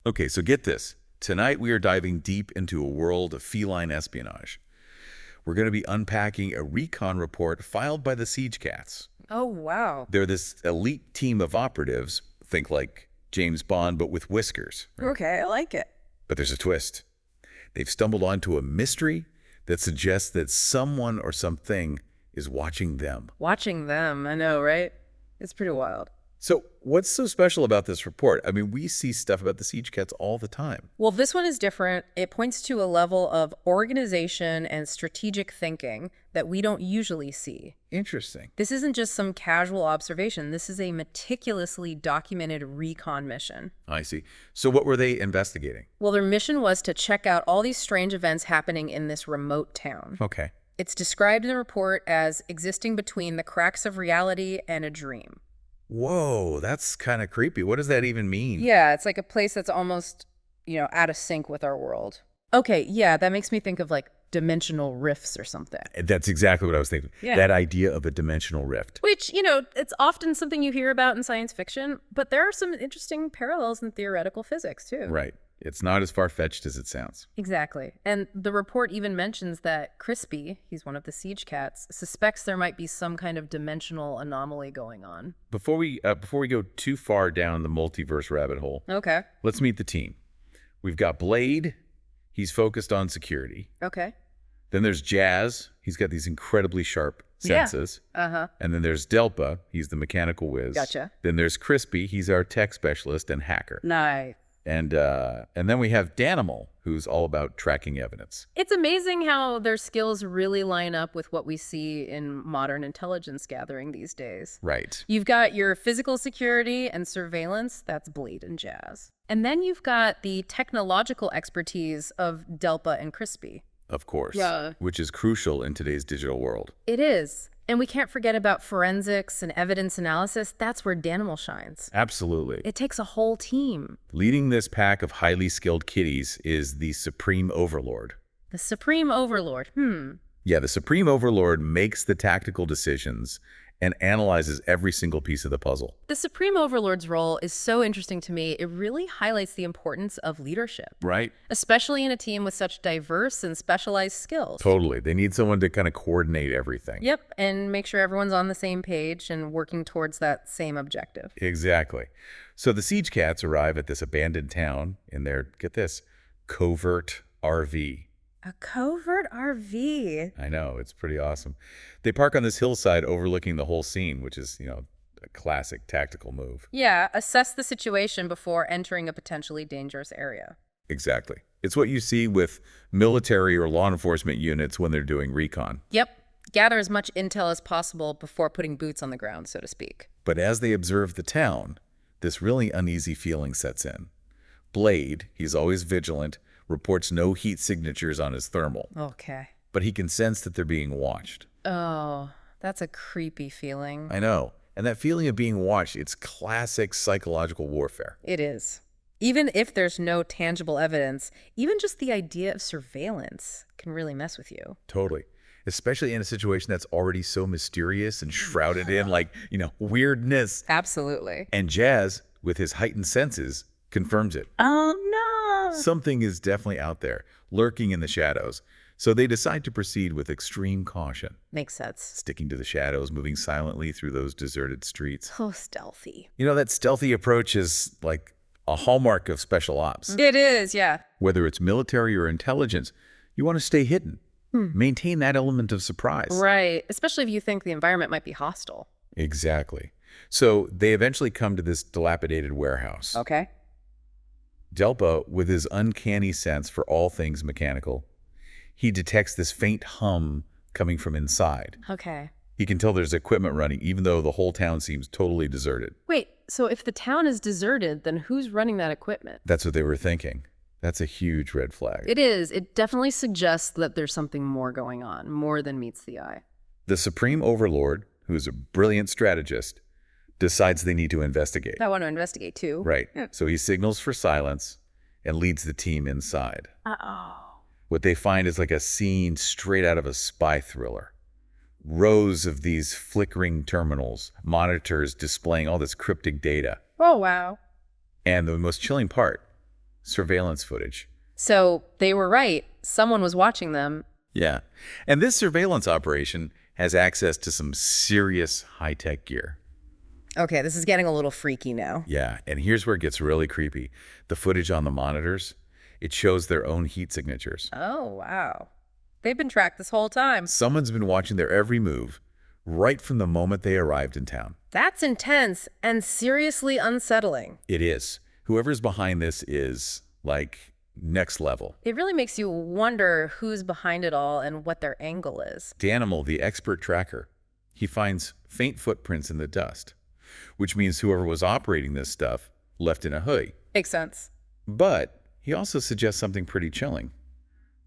Okay, so get this. Tonight we are diving deep into a world of feline espionage. We're going to be unpacking a Recon report filed by the Siege Cats. Oh, wow. They're this elite team of operatives, think like James Bond, but with whiskers. Right? Okay, I like it. But there's a twist. They've stumbled onto a mystery that suggests that someone or something is watching them. Watching them, I know, right? It's pretty wild. So what's so special about this report? I mean, we see stuff about the Siege Cats all the time. Well, this one is different. It points to a level of organization and strategic thinking that we don't usually see. Interesting. This isn't just some casual observation. This is a meticulously documented recon mission. I see. So what were they investigating? Well, their mission was to check out all these strange events happening in this remote town. Okay. It's described in the report as existing between the cracks of reality and a dream. Whoa, that's kind of creepy. What does that even mean? Yeah, it's like a place that's almost, out of sync with our world. Okay, yeah, that makes me think of like dimensional rifts or something. That's exactly what I was thinking. Yeah. That idea of a dimensional rift. Which, it's often something you hear about in science fiction, but there are some interesting parallels in theoretical physics too. Right. It's not as far-fetched as it sounds. Exactly. And the report even mentions that Crispy, he's one of the Siege Cats, suspects there might be some kind of dimensional anomaly going on. Before we go too far down the multiverse rabbit hole, Okay. let's meet the team. We've got Blade. He's focused on security. Okay. Then there's Jazz. He's got these incredibly sharp Yeah. senses. Uh-huh. And then there's Delpa. He's the mechanical whiz. Gotcha. Then there's Crispy. He's our tech specialist and hacker. Nice. And then we have Danimal, who's all about tracking evidence. It's amazing how their skills really line up with what we see in modern intelligence gathering these days. Right. You've got your physical security and surveillance, that's Blade and Jazz. And then you've got the technological expertise of Delpa and Crispy. Of course. Yeah. Which is crucial in today's digital world. It is. And we can't forget about forensics and evidence analysis. That's where Danimal shines. Absolutely. It takes a whole team. Leading this pack of highly skilled kitties is the Supreme Overlord. The Supreme Overlord. Yeah, the Supreme Overlord makes the tactical decisions and analyzes every single piece of the puzzle. The Supreme Overlord's role is so interesting to me. It really highlights the importance of leadership. Right? Especially in a team with such diverse and specialized skills. Totally. They need someone to kind of coordinate everything. Yep, and make sure everyone's on the same page and working towards that same objective. Exactly. So the Siege Cats arrive at this abandoned town in their, get this, covert RV. A covert RV. I know, it's pretty awesome. They park on this hillside overlooking the whole scene, which is, a classic tactical move. Yeah, assess the situation before entering a potentially dangerous area. Exactly. It's what you see with military or law enforcement units when they're doing recon. Yep, gather as much intel as possible before putting boots on the ground, so to speak. But as they observe the town, this really uneasy feeling sets in. Blade, he's always vigilant, reports no heat signatures on his thermal. Okay. But he can sense that they're being watched. Oh, that's a creepy feeling. I know. And that feeling of being watched, it's classic psychological warfare. It is. Even if there's no tangible evidence, even just the idea of surveillance can really mess with you. Totally. Especially in a situation that's already so mysterious and shrouded in weirdness. Absolutely. And Jazz, with his heightened senses, confirms it. Oh, no. Something is definitely out there, lurking in the shadows. So they decide to proceed with extreme caution. Makes sense. Sticking to the shadows, moving silently through those deserted streets. So stealthy. That stealthy approach is like a hallmark of special ops. It is, yeah. Whether it's military or intelligence, you want to stay hidden. Maintain that element of surprise. Right, especially if you think the environment might be hostile. Exactly. So they eventually come to this dilapidated warehouse. Okay. Delpa, with his uncanny sense for all things mechanical, he detects this faint hum coming from inside. Okay. He can tell there's equipment running, even though the whole town seems totally deserted. Wait, so if the town is deserted, then who's running that equipment? That's what they were thinking. That's a huge red flag. It is. It definitely suggests that there's something more going on, more than meets the eye. The Supreme Overlord, who is a brilliant strategist, decides they need to investigate. I want to investigate too. Right. So he signals for silence and leads the team inside. Uh-oh. What they find is like a scene straight out of a spy thriller. Rows of these flickering terminals, monitors displaying all this cryptic data. Oh, wow. And the most chilling part, surveillance footage. So they were right. Someone was watching them. Yeah. And this surveillance operation has access to some serious high-tech gear. Okay, this is getting a little freaky now. Yeah, and here's where it gets really creepy. The footage on the monitors, it shows their own heat signatures. Oh, wow. They've been tracked this whole time. Someone's been watching their every move right from the moment they arrived in town. That's intense and seriously unsettling. It is. Whoever's behind this is, like, next level. It really makes you wonder who's behind it all and what their angle is. Danimal, the expert tracker, he finds faint footprints in the dust, which means whoever was operating this stuff left in a hurry. Makes sense. But he also suggests something pretty chilling.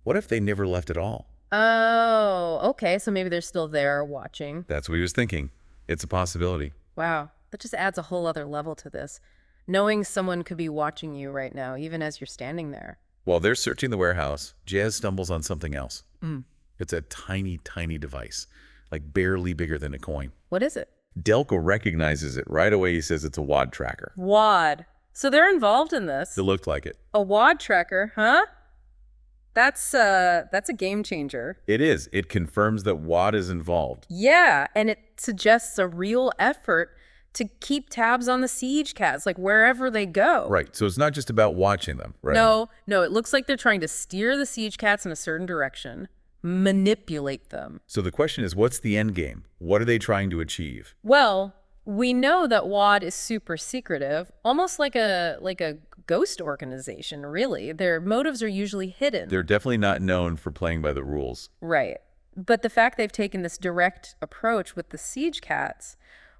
What if they never left at all? Oh, okay. So maybe they're still there watching. That's what he was thinking. It's a possibility. Wow. That just adds a whole other level to this. Knowing someone could be watching you right now, even as you're standing there. While they're searching the warehouse, Jazz stumbles on something else. Mm. It's a tiny, tiny device, like barely bigger than a coin. What is it? Delco recognizes it right away. He says it's a WAD tracker. WAD. So they're involved in this. It looked like it. A WAD tracker, huh? That's a game changer. It is. It confirms that WAD is involved. Yeah, and it suggests a real effort to keep tabs on the siege cats, like wherever they go. Right. So it's not just about watching them, right? No, it looks like they're trying to steer the siege cats in a certain direction, manipulate them. So the question is, what's the end game? What are they trying to achieve? Well, we know that WAD is super secretive, almost like a ghost organization, really. Their motives are usually hidden. They're definitely not known for playing by the rules. Right. But the fact they've taken this direct approach with the siege cats,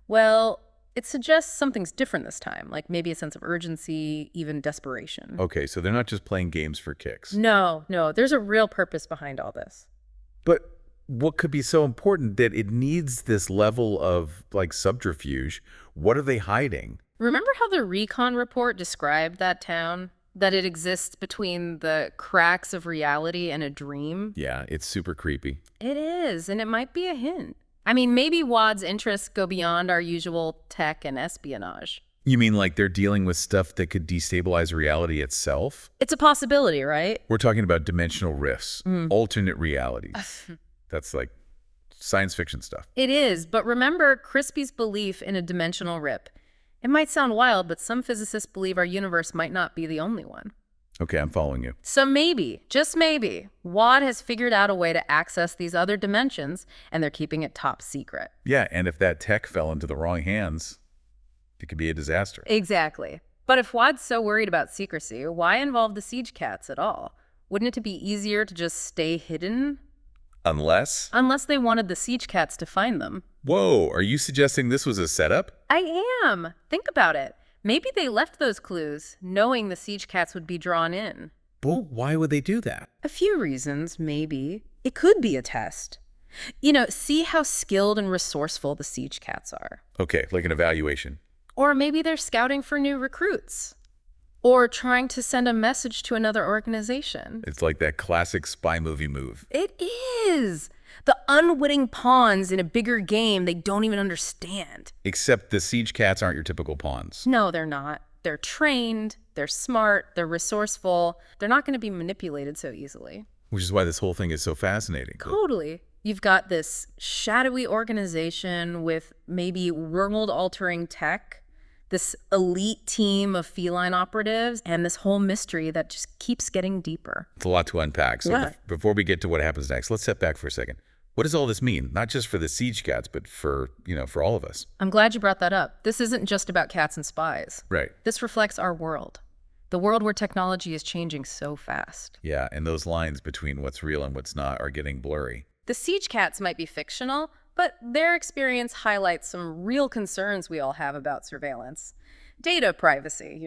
well, it suggests something's different this time, like maybe a sense of urgency, even desperation. Okay, so they're not just playing games for kicks. No, there's a real purpose behind all this. But what could be so important that it needs this level of, like, subterfuge? What are they hiding? Remember how the Recon report described that town? That it exists between the cracks of reality and a dream? Yeah, it's super creepy. It is, and it might be a hint. I mean, maybe WAD's interests go beyond our usual tech and espionage. You mean like they're dealing with stuff that could destabilize reality itself? It's a possibility, right? We're talking about dimensional rifts, alternate realities. That's like science fiction stuff. It is, but remember Crispy's belief in a dimensional rip. It might sound wild, but some physicists believe our universe might not be the only one. Okay, I'm following you. So maybe, just maybe, WAD has figured out a way to access these other dimensions, and they're keeping it top secret. Yeah, and if that tech fell into the wrong hands, it could be a disaster. Exactly. But if WAD's so worried about secrecy, why involve the siege cats at all? Wouldn't it be easier to just stay hidden? Unless? Unless they wanted the siege cats to find them. Whoa, are you suggesting this was a setup? I am. Think about it. Maybe they left those clues, knowing the siege cats would be drawn in. But why would they do that? A few reasons, maybe. It could be a test. See how skilled and resourceful the siege cats are. Okay, like an evaluation. Or maybe they're scouting for new recruits. Or trying to send a message to another organization. It's like that classic spy movie move. It is. The unwitting pawns in a bigger game they don't even understand. Except the siege cats aren't your typical pawns. No, they're not. They're trained, they're smart, they're resourceful. They're not going to be manipulated so easily. Which is why this whole thing is so fascinating. Totally. You've got this shadowy organization with maybe world-altering tech, this elite team of feline operatives, and this whole mystery that just keeps getting deeper. It's a lot to unpack. So before we get to what happens next, let's step back for a second. What does all this mean? Not just for the siege cats, but for all of us. I'm glad you brought that up. This isn't just about cats and spies. Right. This reflects our world. The world where technology is changing so fast. Yeah, and those lines between what's real and what's not are getting blurry. The siege cats might be fictional, but their experience highlights some real concerns we all have about surveillance. Data privacy,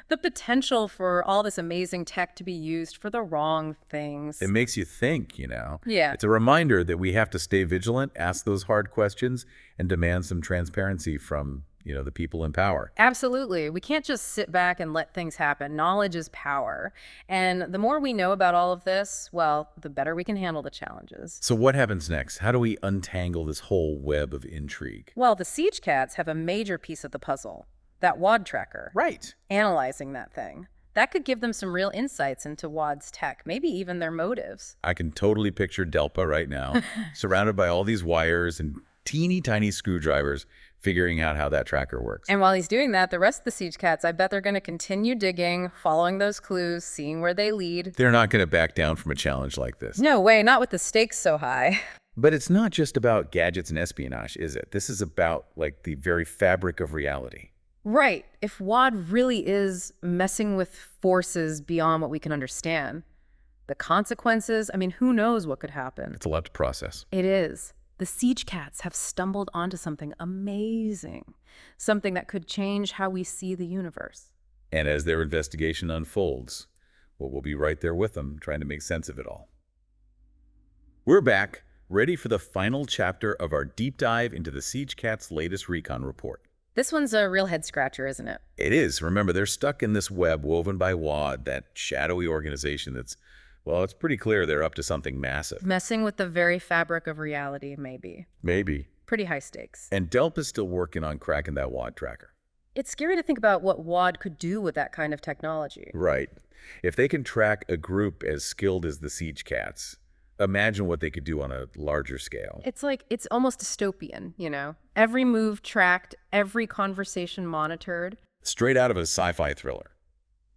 the potential for all this amazing tech to be used for the wrong things. It makes you think, Yeah. It's a reminder that we have to stay vigilant, ask those hard questions, and demand some transparency from, the people in power. Absolutely. We can't just sit back and let things happen. Knowledge is power. And the more we know about all of this, well, the better we can handle the challenges. So what happens next? How do we untangle this whole web of intrigue? Well, the siege cats have a major piece of the puzzle. That WAD tracker. Right. Analyzing that thing. That could give them some real insights into WAD's tech, maybe even their motives. I can totally picture Delpa right now, surrounded by all these wires and teeny tiny screwdrivers, figuring out how that tracker works. And while he's doing that, the rest of the Siege Cats, I bet they're going to continue digging, following those clues, seeing where they lead. They're not going to back down from a challenge like this. No way, not with the stakes so high. But it's not just about gadgets and espionage, is it? This is about, like, the very fabric of reality. Right. If WAD really is messing with forces beyond what we can understand, the consequences, I mean, who knows what could happen? It's a lot to process. It is. The Siege Cats have stumbled onto something amazing, something that could change how we see the universe. And as their investigation unfolds, well, we'll be right there with them, trying to make sense of it all. We're back, ready for the final chapter of our deep dive into the Siege Cats' latest recon report. This one's a real head-scratcher, isn't it? It is. Remember, they're stuck in this web woven by WAD, that shadowy organization that's, well, it's pretty clear they're up to something massive. Messing with the very fabric of reality, maybe. Maybe. Pretty high stakes. And Delpa's still working on cracking that WAD tracker. It's scary to think about what WAD could do with that kind of technology. Right. If they can track a group as skilled as the Siege Cats, imagine what they could do on a larger scale. It's almost dystopian, you know? Every move tracked, every conversation monitored. Straight out of a sci-fi thriller.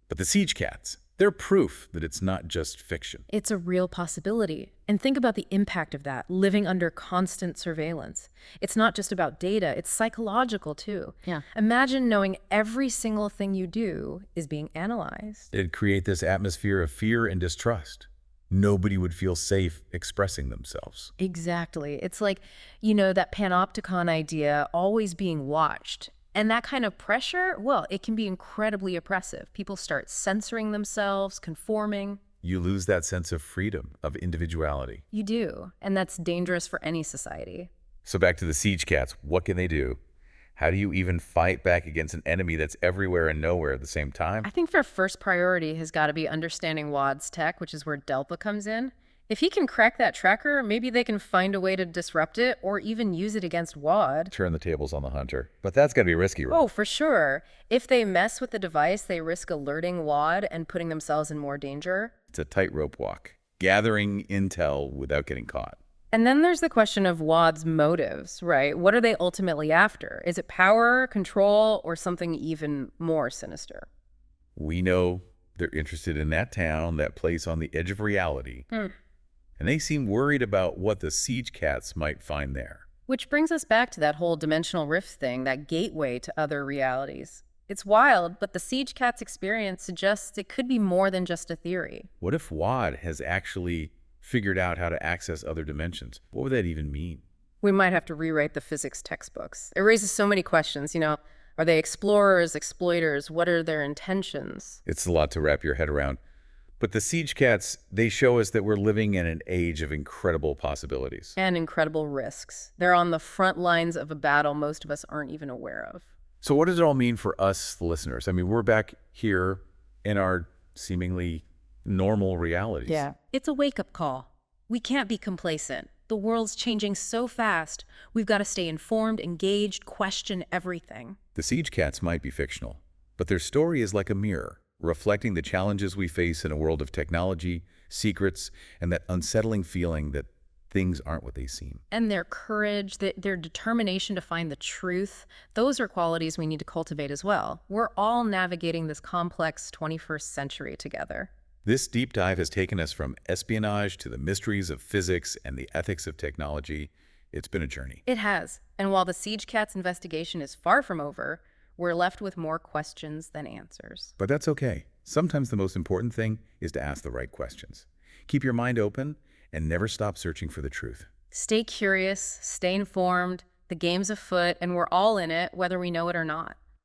But the Siege Cats, they're proof that it's not just fiction. It's a real possibility. And think about the impact of that, living under constant surveillance. It's not just about data, it's psychological too. Yeah. Imagine knowing every single thing you do is being analyzed. It'd create this atmosphere of fear and distrust. Nobody would feel safe expressing themselves. Exactly. It's like, you know, that panopticon idea, always being watched. And that kind of pressure, well, it can be incredibly oppressive. People start censoring themselves, conforming. You lose that sense of freedom, of individuality. You do. And that's dangerous for any society. So back to the Siege Cats, what can they do? How do you even fight back against an enemy that's everywhere and nowhere at the same time? I think their first priority has got to be understanding WAD's tech, which is where Delpa comes in. If he can crack that tracker, maybe they can find a way to disrupt it or even use it against WAD. Turn the tables on the hunter. But that's got to be risky, right? Oh, for sure. If they mess with the device, they risk alerting WAD and putting themselves in more danger. It's a tightrope walk, gathering intel without getting caught. And then there's the question of WAD's motives, right? What are they ultimately after? Is it power, control, or something even more sinister? We know they're interested in that town, that place on the edge of reality. And they seem worried about what the Siege Cats might find there. Which brings us back to that whole dimensional rift thing, that gateway to other realities. It's wild, but the Siege Cats experience suggests it could be more than just a theory. What if WAD has actually figured out how to access other dimensions? What would that even mean? We might have to rewrite the physics textbooks. It raises so many questions, you know. Are they explorers, exploiters? What are their intentions? It's a lot to wrap your head around. But the Siege Cats, they show us that we're living in an age of incredible possibilities. And incredible risks. They're on the front lines of a battle most of us aren't even aware of. So what does it all mean for us, the listeners? I mean, we're back here in our seemingly normal realities. Yeah. It's a wake-up call. We can't be complacent. The world's changing so fast. We've got to stay informed, engaged, question everything. The Siege Cats might be fictional, but their story is like a mirror, reflecting the challenges we face in a world of technology, secrets, and that unsettling feeling that things aren't what they seem. And their courage, their determination to find the truth, those are qualities we need to cultivate as well. We're all navigating this complex 21st century together. This deep dive has taken us from espionage to the mysteries of physics and the ethics of technology. It's been a journey. It has. And while the Siege Cats investigation is far from over, we're left with more questions than answers. But that's okay. Sometimes the most important thing is to ask the right questions. Keep your mind open and never stop searching for the truth. Stay curious, stay informed. The game's afoot, and we're all in it, whether we know it or not.